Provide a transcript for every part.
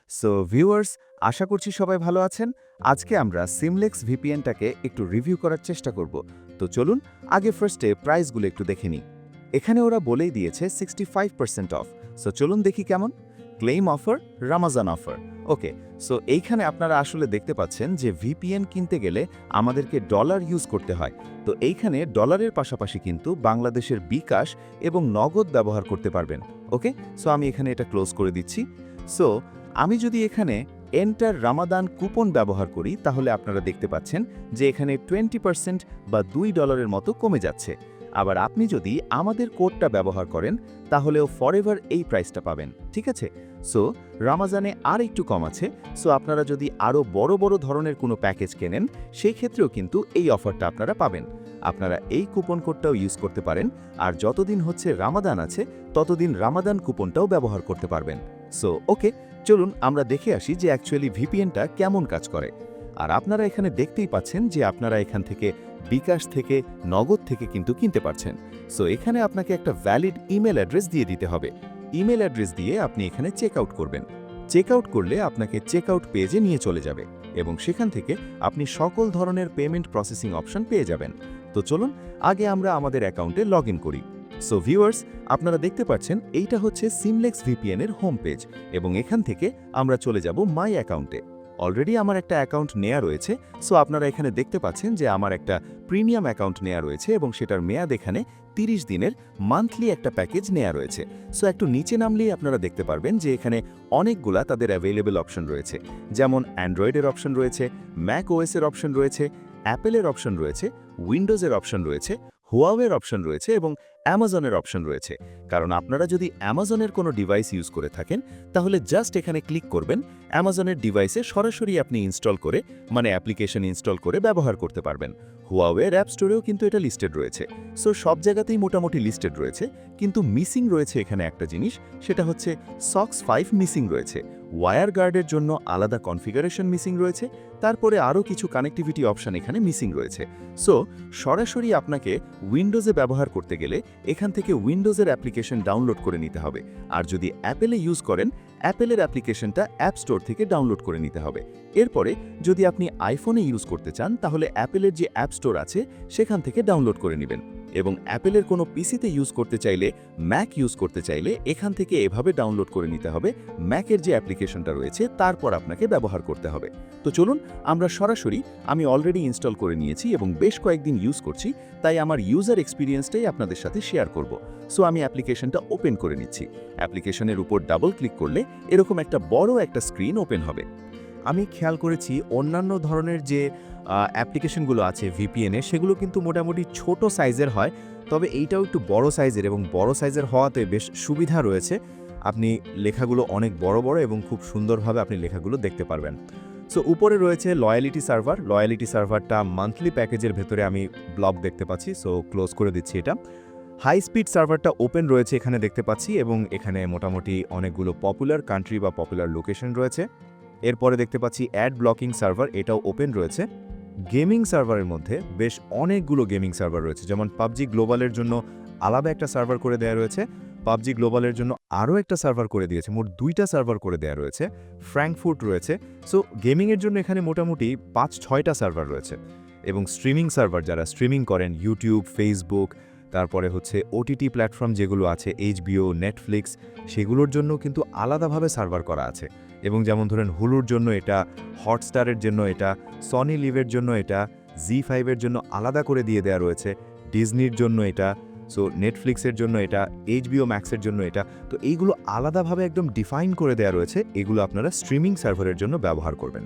So viewers, আশা করছি সবাই ভালো আছেন। আজকে আমরা সিমলেক্স ভিপিএনটাকে একটু রিভিউ করার চেষ্টা করব। তো চলুন আগে ফার্স্টে প্রাইসগুলো একটু দেখে নিই। এখানে ওরা বলেই দিয়েছে 65% অফ। সো চলুন দেখি কেমন। Claim offer, Ramadan offer. Okay, so এইখানে আপনারা আসলে দেখতে পাচ্ছেন যে ভিপিএন কিনতে গেলে আমাদেরকে ডলার ইউজ করতে হয়। তো এইখানে ডলারের পাশাপাশি কিন্তু বাংলাদেশের বিকাশ এবং নগদ ব্যবহার করতে পারবেন। ওকে, সো আমি এখানে এটা ক্লোজ করে দিচ্ছি। সো আমি যদি এখানে এন্টার রামাদান কুপন ব্যবহার করি তাহলে আপনারা দেখতে পাচ্ছেন যে এখানে 20% বা $2 মতো কমে যাচ্ছে। আবার আপনি যদি আমাদের কোডটা ব্যবহার করেন তাহলেও ফরএভার এই প্রাইসটা পাবেন। ঠিক আছে, সো রামাজানে আর একটু কম আছে। সো আপনারা যদি আরও বড় বড় ধরনের কোনো প্যাকেজ কেনেন সেই ক্ষেত্রেও কিন্তু এই অফারটা আপনারা পাবেন। আপনারা এই কুপন কোডটাও ইউজ করতে পারেন, আর যতদিন হচ্ছে রামাদান আছে ততদিন রামাদান কুপনটাও ব্যবহার করতে পারবেন। সো ওকে, চলুন আমরা দেখে আসি যে অ্যাকচুয়ালি ভিপিএনটা কেমন কাজ করে। আর আপনারা এখানে দেখতেই পাচ্ছেন যে আপনারা এখান থেকে বিকাশ থেকে নগদ থেকে কিন্তু কিনতে পারছেন। সো এখানে আপনাকে একটা ভ্যালিড ইমেল অ্যাড্রেস দিয়ে দিতে হবে। ইমেল অ্যাড্রেস দিয়ে আপনি এখানে চেক আউট করবেন। চেক আউট করলে আপনাকে চেক আউট পেজে নিয়ে চলে যাবে এবং সেখান থেকে আপনি সকল ধরনের পেমেন্ট প্রসেসিং অপশন পেয়ে যাবেন। তো চলুন আগে আমরা আমাদের অ্যাকাউন্টে লগ ইন করি। সো ভিউয়ার্স, আপনারা দেখতে পাচ্ছেন এইটা হচ্ছে সিমলেক্স ভিপিএন এর হোম পেজ এবং এখান থেকে আমরা চলে যাব মাই অ্যাকাউন্টে। অলরেডি আমার একটা অ্যাকাউন্ট নেওয়া রয়েছে। সো আপনারা এখানে দেখতে পাচ্ছেন যে আমার একটা প্রিমিয়াম অ্যাকাউন্ট নেওয়া রয়েছে এবং সেটার মেয়াদ এখানে 30 দিনের মান্থলি একটা প্যাকেজ নেওয়া রয়েছে। সো একটু নিচে নামলেই আপনারা দেখতে পারবেন যে এখানে অনেকগুলা তাদের অ্যাভেলেবল অপশন রয়েছে, যেমন অ্যান্ড্রয়েডের অপশন রয়েছে, ম্যাক ওএসের অপশন রয়েছে, অ্যাপেলের অপশন রয়েছে, উইন্ডোজের অপশন রয়েছে, হুয়াওয়ের অপশন রয়েছে এবং অ্যামাজনের অপশন রয়েছে। কারণ আপনারা যদি অ্যামাজনের কোনো ডিভাইস ইউজ করে থাকেন তাহলে জাস্ট এখানে ক্লিক করবেন, অ্যামাজনের ডিভাইসে সরাসরি আপনি ইনস্টল করে মানে অ্যাপ্লিকেশন ইনস্টল করে ব্যবহার করতে পারবেন। হুয়াওয়ের অ্যাপ স্টোরেও কিন্তু এটা লিস্টেড রয়েছে। সো সব জায়গাতেই মোটামুটি লিস্টেড রয়েছে, কিন্তু মিসিং রয়েছে এখানে একটা জিনিস, সেটা হচ্ছে সক্স 5 মিসিং রয়েছে। ওয়্যার গার্ডের জন্য আলাদা কনফিগারেশন মিসিং রয়েছে, তারপরে আরও কিছু কানেক্টিভিটি অপশন এখানে মিসিং রয়েছে। সো সরাসরি আপনাকে উইন্ডোজে ব্যবহার করতে গেলে এখান থেকে উইন্ডোজের অ্যাপ্লিকেশন ডাউনলোড করে নিতে হবে, আর যদি অ্যাপেলে ইউজ করেন অ্যাপেলের অ্যাপ্লিকেশনটা অ্যাপ স্টোর থেকে ডাউনলোড করে নিতে হবে। এরপরে যদি আপনি আইফোনে ইউজ করতে চান তাহলে অ্যাপেলের যে অ্যাপ স্টোর আছে সেখান থেকে ডাউনলোড করে নেবেন, এবং অ্যাপেলের কোনো পিসিতে ইউজ করতে চাইলে, ম্যাক ইউজ করতে চাইলে এখান থেকে এভাবে ডাউনলোড করে নিতে হবে। ম্যাকের যে অ্যাপ্লিকেশনটা রয়েছে তারপর আপনাকে ব্যবহার করতে হবে। তো চলুন আমরা সরাসরি, আমি অলরেডি ইনস্টল করে নিয়েছি এবং বেশ কয়েকদিন ইউজ করছি, তাই আমার ইউজার এক্সপিরিয়েন্সটাই আপনাদের সাথে শেয়ার করব। সো আমি অ্যাপ্লিকেশনটা ওপেন করে নিচ্ছি। অ্যাপ্লিকেশনের উপর ডাবল ক্লিক করলে এরকম একটা বড় একটা স্ক্রিন ওপেন হবে। আমি খেয়াল করেছি অন্যান্য ধরনের যে অ্যাপ্লিকেশনগুলো আছে ভিপিএনে, সেগুলো কিন্তু মোটামুটি ছোট সাইজের হয়, তবে এইটাও একটু বড় সাইজের, এবং বড় সাইজের হওয়াতে বেশ সুবিধা রয়েছে। আপনি লেখাগুলো অনেক বড় বড় এবং খুব সুন্দরভাবে আপনি লেখাগুলো দেখতে পারবেন। সো উপরে রয়েছে লয়ালিটি সার্ভার। লয়ালিটি সার্ভারটা মান্থলি প্যাকেজের ভেতরে আমি ব্লক দেখতে পাচ্ছি, সো ক্লোজ করে দিচ্ছি এটা। হাই স্পিড সার্ভারটা ওপেন রয়েছে এখানে দেখতে পাচ্ছি, এবং এখানে মোটামুটি অনেকগুলো পপুলার কান্ট্রি বা পপুলার লোকেশন রয়েছে। এরপরে দেখতে পাচ্ছি অ্যাড ব্লকিং সার্ভার, এটাও ওপেন রয়েছে। গেমিং সার্ভারের মধ্যে বেশ অনেকগুলো গেমিং সার্ভার রয়েছে, যেমন পাবজি গ্লোবালের জন্য আলাদা একটা সার্ভার করে দেওয়া রয়েছে, পাবজি গ্লোবালের জন্য আরও একটা সার্ভার করে দিয়েছে, মোট 2টা সার্ভার করে দেওয়া রয়েছে। ফ্র্যাঙ্কফুর্ট রয়েছে। সো গেমিংয়ের জন্য এখানে মোটামুটি 5-6টা সার্ভার রয়েছে। এবং স্ট্রিমিং সার্ভার, যারা স্ট্রিমিং করেন ইউটিউব, ফেসবুক, তারপরে হচ্ছে ওটিটি প্ল্যাটফর্ম যেগুলো আছে এইচবিও, নেটফ্লিক্স, সেগুলোর জন্য কিন্তু আলাদাভাবে সার্ভার করা আছে। এবং যেমন ধরেন হুলুর জন্য এটা, হটস্টারের জন্য এটা, সনি লিভের জন্য এটা, জি5-এর জন্য আলাদা করে দিয়ে দেওয়া রয়েছে, ডিজনির জন্য এটা, সো নেটফ্লিক্সের জন্য এটা, এইচবিও ম্যাক্সের জন্য এটা। তো এইগুলো আলাদাভাবে একদম ডিফাইন করে দেওয়া রয়েছে, এগুলো আপনারা স্ট্রিমিং সার্ভারের জন্য ব্যবহার করবেন।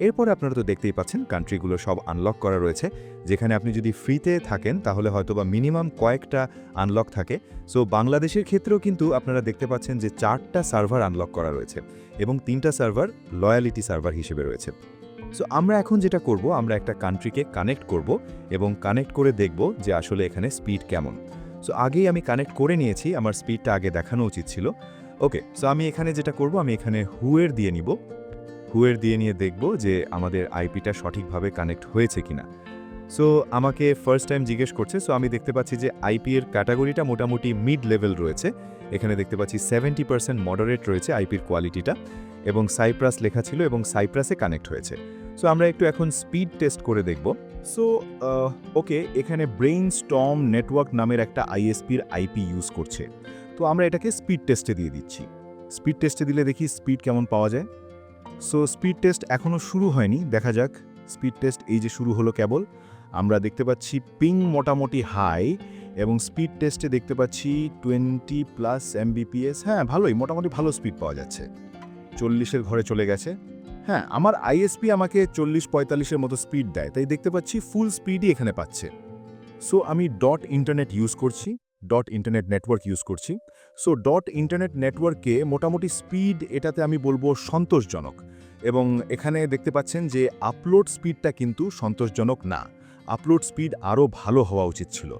এরপরে আপনারা তো দেখতেই পাচ্ছেন কান্ট্রিগুলো সব আনলক করা রয়েছে, যেখানে আপনি যদি ফ্রিতে থাকেন তাহলে হয়তোবা মিনিমাম কয়েকটা আনলক থাকে। সো বাংলাদেশের ক্ষেত্রেও কিন্তু আপনারা দেখতে পাচ্ছেন যে 4টা সার্ভার আনলক করা রয়েছে এবং 3টা সার্ভার লয়ালিটি সার্ভার হিসেবে রয়েছে। সো আমরা এখন যেটা করব, আমরা একটা কান্ট্রিকে কানেক্ট করব এবং কানেক্ট করে দেখব যে আসলে এখানে স্পিড কেমন। সো আগেই আমি কানেক্ট করে নিয়েছি, আমার স্পিডটা আগে দেখানো উচিত ছিল। ওকে, সো আমি এখানে যেটা করব, আমি এখানে হুয়ের দিয়ে নিব। হুয়ের দিয়ে নিয়ে দেখব যে আমাদের আইপিটা সঠিকভাবে কানেক্ট হয়েছে কিনা। সো আমাকে ফার্স্ট টাইম জিজ্ঞেস করছে। সো আমি দেখতে পাচ্ছি যে আইপি এর ক্যাটাগরিটা মোটামুটি মিড লেভেল রয়েছে। এখানে দেখতে পাচ্ছি 70% মডারেট রয়েছে আইপির কোয়ালিটিটা। এবং সাইপ্রাস লেখা ছিল এবং সাইপ্রাসে কানেক্ট হয়েছে। সো আমরা একটু এখন স্পিড টেস্ট করে দেখব। সো ওকে, এখানে ব্রেইন স্টর্ম নেটওয়ার্ক নামের একটা আইএসপির আইপি ইউজ করছে। তো আমরা এটাকে স্পিড টেস্টে দিয়ে দিচ্ছি। স্পিড টেস্টে দিলে দেখি স্পিড কেমন পাওয়া যায়। সো স্পিড টেস্ট এখনও শুরু হয়নি, দেখা যাক। স্পিড টেস্ট এই যে শুরু হলো কেবল। আমরা দেখতে পাচ্ছি পিং মোটামুটি হাই এবং স্পিড টেস্টে দেখতে পাচ্ছি 20+ Mbps। হ্যাঁ, ভালোই, মোটামুটি ভালো স্পিড পাওয়া যাচ্ছে। 40-এর ঘরে চলে গেছে। হ্যাঁ, আমার আইএসপি আমাকে 40-45-এর মতো স্পিড দেয়, তাই দেখতে পাচ্ছি ফুল স্পিডই এখানে পাচ্ছে। সো আমি ডট ইন্টারনেট ইউজ করছি, ডট ইন্টারনেট নেটওয়ার্ক ইউজ করছি। সো ডট ইন্টারনেট নেটওয়ার্কে মোটামুটি স্পিড এটাতে আমি বলবো সন্তোষজনক। এবং এখানে দেখতে পাচ্ছেন যে আপলোড স্পিডটা কিন্তু সন্তোষজনক না। আপলোড স্পিড আরও ভালো হওয়া উচিত ছিল।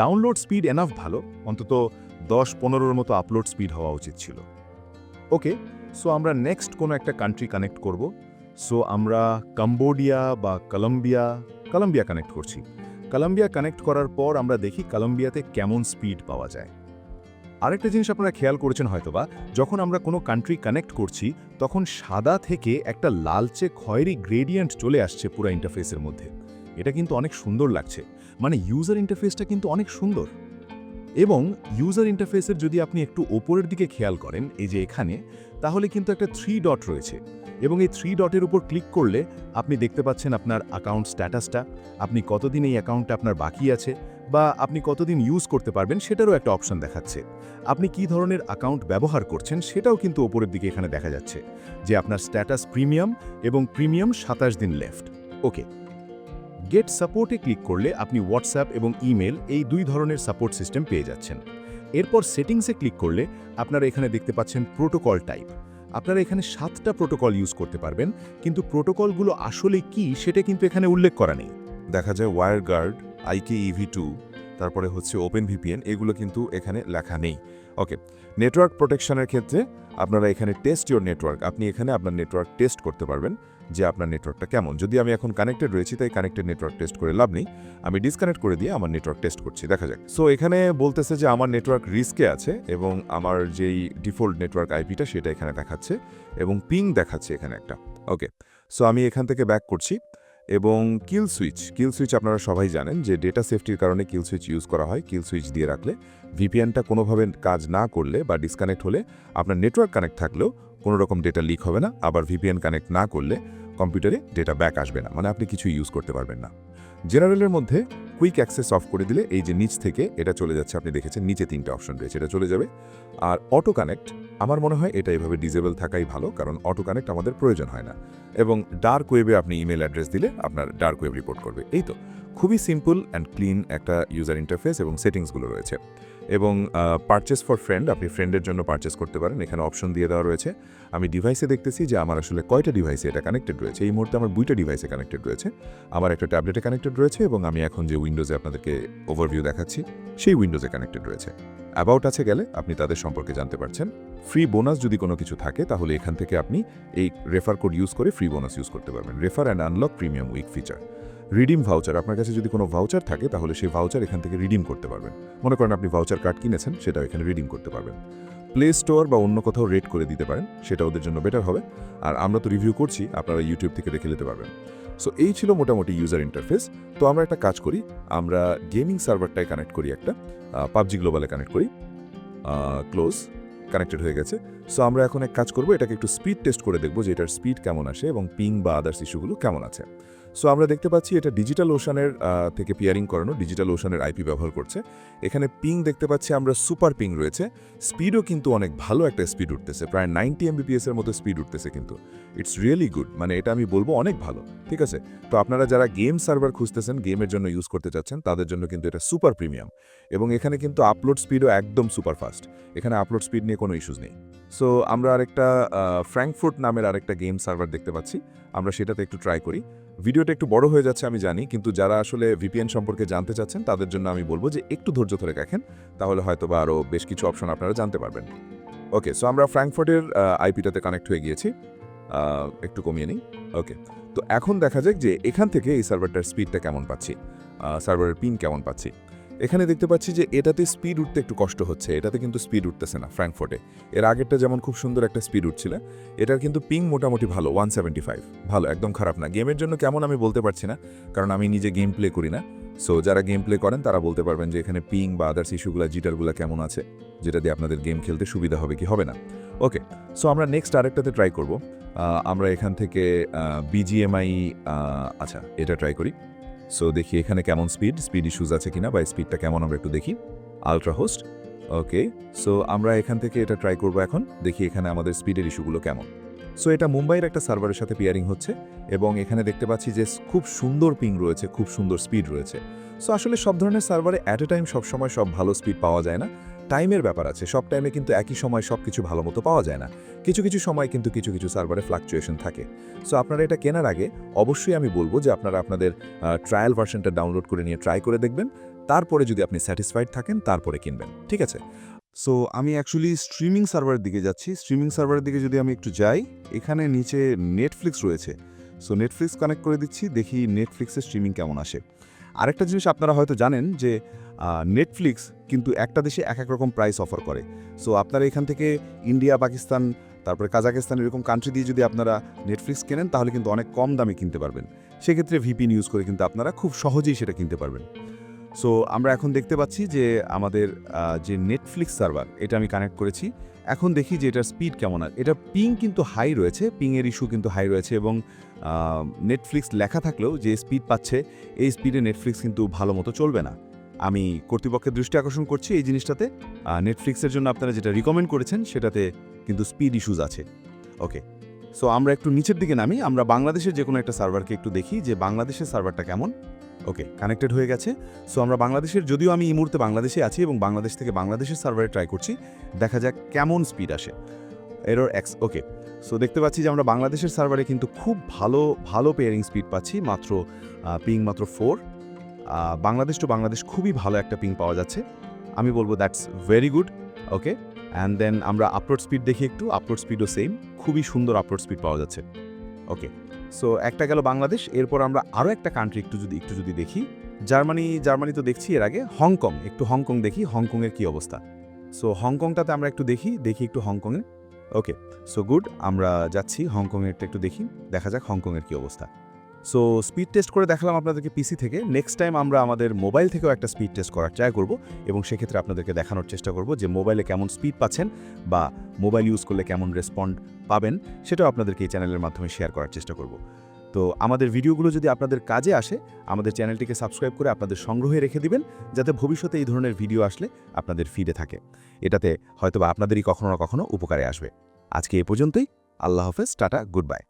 ডাউনলোড স্পিড এনাফ ভালো, অন্তত 10-15-এর মতো আপলোড স্পিড হওয়া উচিত ছিল। ওকে, সো আমরা নেক্সট কোনো একটা কান্ট্রি কানেক্ট করব। সো আমরা কম্বোডিয়া বা কলম্বিয়া কানেক্ট করছি। কলম্বিয়া কানেক্ট করার পর আমরা দেখি কলম্বিয়াতে কেমন স্পিড পাওয়া যায়। আরেকটা জিনিস আপনারা খেয়াল করেছেন হয়তোবা, যখন আমরা কোনো কান্ট্রি কানেক্ট করছি তখন সাদা থেকে একটা লালচে খয়েরি গ্রেডিয়েন্ট চলে আসছে পুরো ইন্টারফেসের মধ্যে। এটা কিন্তু অনেক সুন্দর লাগছে, মানে ইউজার ইন্টারফেসটা কিন্তু অনেক সুন্দর। এবং ইউজার ইন্টারফেসের যদি আপনি একটু ওপরের দিকে খেয়াল করেন, এই যে এখানে, তাহলে কিন্তু একটা 3 ডট রয়েছে এবং এই 3 ডটের উপর ক্লিক করলে আপনি দেখতে পাচ্ছেন আপনার অ্যাকাউন্ট স্ট্যাটাসটা, আপনি কতদিন এই অ্যাকাউন্টটা আপনার বাকি আছে বা আপনি কতদিন ইউজ করতে পারবেন সেটারও একটা অপশন দেখাচ্ছে। আপনি কি ধরনের অ্যাকাউন্ট ব্যবহার করছেন সেটাও কিন্তু ওপরের দিকে এখানে দেখা যাচ্ছে, যে আপনার স্ট্যাটাস প্রিমিয়াম এবং প্রিমিয়াম 27 দিন লেফট। ওকে, গেট সাপোর্টে ক্লিক করলে আপনি হোয়াটসঅ্যাপ এবং ইমেল এই 2 ধরনের সাপোর্ট সিস্টেম পেয়ে যাচ্ছেন। এরপর সেটিংসে ক্লিক করলে আপনারা এখানে দেখতে পাচ্ছেন প্রোটোকল টাইপ। আপনারা এখানে 7টা প্রোটোকল ইউজ করতে পারবেন, কিন্তু প্রোটোকলগুলো আসলে কি সেটা কিন্তু এখানে উল্লেখ করা নেই। দেখা যায় ওয়্যারগার্ড, IKEV2, তারপরে হচ্ছে ওপেন ভিপিএন, এগুলো কিন্তু এখানে লেখা নেই। ওকে, নেটওয়ার্ক প্রোটেকশনের ক্ষেত্রে আপনারা এখানে টেস্ট ইওর নেটওয়ার্ক, আপনি এখানে আপনার নেটওয়ার্ক টেস্ট করতে পারবেন যে আপনার নেটওয়ার্কটা কেমন। যদি আমি এখন কানেক্টেড রয়েছি তাই কানেক্টেড নেটওয়ার্ক টেস্ট করে লাভ নেই, আমি ডিসকানেক্ট করে দিয়ে আমার নেটওয়ার্ক টেস্ট করছি, দেখা যাক। সো এখানে বলতেছে যে আমার নেটওয়ার্ক রিস্কে আছে এবং আমার যেই ডিফল্ট নেটওয়ার্ক আইপিটা সেটা এখানে দেখাচ্ছে এবং পিং দেখাচ্ছে এখানে একটা। ওকে, সো আমি এখান থেকে ব্যাক করছি এবং কিল সুইচ আপনারা সবাই জানেন যে ডেটা সেফটির কারণে কিল সুইচ ইউজ করা হয়। কিল সুইচ দিয়ে রাখলে ভিপিএনটা কোনোভাবে কাজ না করলে বা ডিসকানেক্ট হলে আপনার নেটওয়ার্ক কানেক্ট থাকলেও কোনো রকম ডেটা লিক হবে না, আবার ভিপিএন কানেক্ট না করলে কম্পিউটারে ডেটা ব্যাক আসবে না, মানে আপনি কিছু ইউজ করতে পারবেন না। জেনারেলের মধ্যে কুইক অ্যাক্সেস অফ করে দিলে এই যে নিচ থেকে এটা চলে যাচ্ছে, আপনি দেখেছেন নিচে 3টে অপশন রয়েছে, এটা চলে যাবে। আর অটো কানেক্ট আমার মনে হয় এটা এইভাবে ডিসেবল থাকাই ভালো, কারণ অটো কানেক্ট আমাদের প্রয়োজন হয় না। এবং ডার্ক ওয়েবে আপনি ইমেল অ্যাড্রেস দিলে আপনার ডার্ক ওয়েব রিপোর্ট করবে। এই তো, খুবই সিম্পল অ্যান্ড ক্লিন একটা ইউজার ইন্টারফেস এবং সেটিংসগুলো রয়েছে। এবং পারচেস ফর ফ্রেন্ড, আপনি ফ্রেন্ডের জন্য পারচেস করতে পারেন, এখানে অপশন দিয়ে দেওয়া রয়েছে। আমি ডিভাইসে দেখতেছি যে আমার আসলে কয়টা ডিভাইসে এটা কানেক্টেড রয়েছে। এই মুহূর্তে আমার 2টা ডিভাইসে কানেক্টেড রয়েছে, আমার একটা ট্যাবলেটে কানেক্টেড রয়েছে এবং আমি এখন যে উইন্ডোজে আপনাদেরকে ওভারভিউ দেখাচ্ছি সেই উইন্ডোজে কানেক্টেড রয়েছে। অ্যাবাউট আছে গেলে আপনি তাদের সম্পর্কে জানতে পারছেন। ফ্রি বোনাস যদি কোনো কিছু থাকে তাহলে এখান থেকে আপনি এই রেফার কোড ইউজ করে ফ্রি বোনাস ইউজ করতে পারবেন। Refer and unlock premium week feature. Redeem voucher, আপনার কাছে যদি কোনো ভাউচার থাকে তাহলে সেই ভাউচার এখান থেকে রিডিম করতে পারবেন। মনে করেন আপনি ভাউচার কার্ড কিনেছেন, সেটাও এখানে রিডিম করতে পারবেন। প্লে স্টোর বা অন্য কোথাও রেট করে দিতে পারেন, সেটা ওদের জন্য বেটার হবে। আর আমরা তো রিভিউ করছি, আপনারা ইউটিউব থেকে দেখে নিতে পারবেন। সো এই ছিল মোটামুটি ইউজার ইন্টারফেস। তো আমরা একটা কাজ করি, আমরা গেমিং সার্ভারটায় কানেক্ট করি, একটা পাবজি গ্লোবালে কানেক্ট করি। ক্লোজ, কানেক্টেড হয়ে গেছে। সো আমরা এখন এক কাজ করব, এটাকে একটু স্পিড টেস্ট করে দেখব যে এটার স্পিড কেমন আসে এবং পিং বা আদার্স ইস্যুগুলো কেমন আছে। সো আমরা দেখতে পাচ্ছি এটা ডিজিটাল ওশানের থেকে পিয়ারিং করানো, ডিজিটাল ওশানের আইপি ব্যবহার করছে। এখানে পিং দেখতে পাচ্ছি আমরা সুপার পিং রয়েছে, স্পিডও কিন্তু অনেক ভালো একটা স্পিড উঠতেছে, প্রায় 90 Mbps এর মতো স্পিড উঠতেছে, কিন্তু ইটস রিয়েলি গুড, মানে এটা আমি বলবো অনেক ভালো। ঠিক আছে, তো আপনারা যারা গেম সার্ভার খুঁজতেছেন, গেমের জন্য ইউজ করতে চাচ্ছেন, তাদের জন্য কিন্তু এটা সুপার প্রিমিয়াম। এবং এখানে কিন্তু আপলোড স্পিডও একদম সুপার ফাস্ট, এখানে আপলোড স্পিড নিয়ে কোনো ইস্যুস নেই। সো আমরা আরেকটা ফ্র্যাঙ্কফুর্ট নামের আরেকটা গেম সার্ভার দেখতে পাচ্ছি, আমরা সেটাতে একটু ট্রাই করি। ভিডিওটা একটু বড় হয়ে যাচ্ছে আমি জানি, কিন্তু যারা আসলে ভিপিএন সম্পর্কে জানতে চাচ্ছেন তাদের জন্য আমি বলবো যে একটু ধৈর্য ধরে রাখেন, তাহলে হয়তো বা আরও বেশ কিছু অপশন আপনারা জানতে পারবেন। ওকে, সো আমরা ফ্র্যাঙ্কফুর্টের আইপিটাতে কানেক্ট হয়ে গিয়েছি, একটু কমিয়ে নিই। ওকে, তো এখন দেখা যাক যে এখান থেকে এই সার্ভারটার স্পিডটা কেমন পাচ্ছি, সার্ভারের পিন কেমন পাচ্ছি। এখানে দেখতে পাচ্ছি যে এটাতে স্পিড উঠতে একটু কষ্ট হচ্ছে, এটাতে কিন্তু স্পিড উঠতেছে না ফ্র্যাঙ্কফোর্টে। এর আগেরটা যেমন খুব সুন্দর একটা স্পিড উঠছিল, এটার কিন্তু পিং মোটামুটি ভালো, 175, ভালো, একদম খারাপ না। গেমের জন্য কেমন আমি বলতে পারছি না, কারণ আমি নিজে গেম প্লে করি না। সো যারা গেম প্লে করেন তারা বলতে পারবেন যে এখানে পিং বা আদার্স ইস্যুগুলো, জিটারগুলো কেমন আছে, যেটা দিয়ে আপনাদের গেম খেলতে সুবিধা হবে কি হবে না। ওকে, সো আমরা নেক্সট আরেকটাতে ট্রাই করব। আমরা এখান থেকে বিজিএমআই, আচ্ছা এটা ট্রাই করি। সো দেখি এখানে কেমন স্পিড ইস্যুজ আছে কিনা, বা স্পিডটা কেমন আমরা একটু দেখি। আলট্রা হোস্ট, ওকে। সো আমরা এখান থেকে এটা ট্রাই করব এখন, দেখি এখানে আমাদের স্পিডের ইস্যুগুলো কেমন। সো এটা মুম্বাইয়ের একটা সার্ভারের সাথে পেয়ারিং হচ্ছে, এবং এখানে দেখতে পাচ্ছি যে খুব সুন্দর পিং রয়েছে, খুব সুন্দর স্পিড রয়েছে। সো আসলে সব ধরনের সার্ভারে অ্যাট এ টাইম সবসময় সব ভালো স্পিড পাওয়া যায় না, টাইমের ব্যাপার আছে। সব টাইমে কিন্তু একই সময় সব কিছু ভালো মতো পাওয়া যায় না, কিছু কিছু সময় কিন্তু কিছু কিছু সার্ভারে ফ্লাকচুয়েশন থাকে। সো আপনারা এটা কেনার আগে অবশ্যই আমি বলবো যে আপনারা আপনাদের ট্রায়াল ভার্সনটা ডাউনলোড করে নিয়ে ট্রাই করে দেখবেন, তারপরে যদি আপনি স্যাটিসফাইড থাকেন তারপরে কিনবেন, ঠিক আছে? সো আমি অ্যাকচুয়ালি স্ট্রিমিং সার্ভারের দিকে যাচ্ছি। স্ট্রিমিং সার্ভারের দিকে যদি আমি একটু যাই, এখানে নিচে নেটফ্লিক্স রয়েছে। সো নেটফ্লিক্স কানেক্ট করে দিচ্ছি, দেখি নেটফ্লিক্সের স্ট্রিমিং কেমন আসে। আরেকটা জিনিস আপনারা হয়তো জানেন যে নেটফ্লিক্স কিন্তু একটা দেশে এক এক রকম প্রাইস অফার করে। সো আপনারা এখান থেকে ইন্ডিয়া, পাকিস্তান, তারপরে কাজাকিস্তান, এরকম কান্ট্রি দিয়ে যদি আপনারা নেটফ্লিক্স কেনেন তাহলে কিন্তু অনেক কম দামে কিনতে পারবেন। সেক্ষেত্রে ভিপিএন ইউজ করে কিন্তু আপনারা খুব সহজেই সেটা কিনতে পারবেন। সো আমরা এখন দেখতে পাচ্ছি যে আমাদের যে নেটফ্লিক্স সার্ভার, এটা আমি কানেক্ট করেছি। এখন দেখি যে এটার স্পিড কেমন আছে। এটা পিং কিন্তু হাই রয়েছে, পিংয়ের ইস্যু কিন্তু হাই রয়েছে, এবং নেটফ্লিক্স লেখা থাকলেও যে স্পিড পাচ্ছে, এই স্পিডে নেটফ্লিক্স কিন্তু ভালো মতো চলবে না। আমি কর্তৃপক্ষের দৃষ্টি আকর্ষণ করছি এই জিনিসটাতে। নেটফ্লিক্সের জন্য আপনারা যেটা রিকমেন্ড করেছেন সেটাতে কিন্তু স্পিড ইস্যুজ আছে। ওকে, সো আমরা একটু নিচের দিকে নামি, আমরা বাংলাদেশের যে কোনো একটা সার্ভারকে একটু দেখি যে বাংলাদেশের সার্ভারটা কেমন। ওকে, কানেক্টেড হয়ে গেছে। সো আমরা বাংলাদেশের, যদিও আমি এই মুহূর্তে বাংলাদেশে আছি এবং বাংলাদেশ থেকে বাংলাদেশের সার্ভারে ট্রাই করছি, দেখা যাক কেমন স্পিড আসে। এরর এক্স, ওকে। সো দেখতে পাচ্ছি যে আমরা বাংলাদেশের সার্ভারে কিন্তু খুব ভালো পেয়ারিং স্পিড পাচ্ছি, মাত্র পিং মাত্র 4। বাংলাদেশ টু বাংলাদেশ খুবই ভালো একটা পিং পাওয়া যাচ্ছে, আমি বলবো that's very good. Okay, and then আমরা আপলোড স্পিড দেখি একটু, আপলোড স্পিডও সেম, খুবই সুন্দর আপলোড স্পিড পাওয়া যাচ্ছে। ওকে, সো একটা গেল বাংলাদেশ। এরপর আমরা আরও একটা কান্ট্রি একটু যদি দেখি, জার্মানি তো দেখছি এর আগে। হংকং দেখি, হংকংয়ের কী অবস্থা। সো হংকংটাতে আমরা একটু দেখি একটু হংকংয়ে। ওকে, সো গুড, আমরা যাচ্ছি হংকংয়েরটা একটু দেখি, দেখা যাক হংকংয়ের কী অবস্থা। সো স্পিড টেস্ট করে দেখালাম আপনাদেরকে পিসি থেকে। নেক্সট টাইম আমরা আমাদের মোবাইল থেকেও একটা স্পিড টেস্ট করার ট্রাই করব, এবং সেক্ষেত্রে আপনাদেরকে দেখানোর চেষ্টা করব যে মোবাইলে কেমন স্পিড পাচ্ছেন বা মোবাইল ইউজ করলে কেমন রেসপন্ড পাবেন, সেটাও আপনাদেরকে এই চ্যানেলের মাধ্যমে শেয়ার করার চেষ্টা করব। তো আমাদের ভিডিওগুলো যদি আপনাদের কাজে আসে, আমাদের চ্যানেলটিকে সাবস্ক্রাইব করে আপনাদের সংগ্রহে রেখে দিবেন, যাতে ভবিষ্যতে এই ধরনের ভিডিও আসলে আপনাদের ফিডে থাকে। এটাতে হয়তোবা আপনাদেরই কখনো না কখনো উপকারে আসবে। আজকে এ পর্যন্তই। আল্লাহ হাফেজ, টাটা, গুড বাই।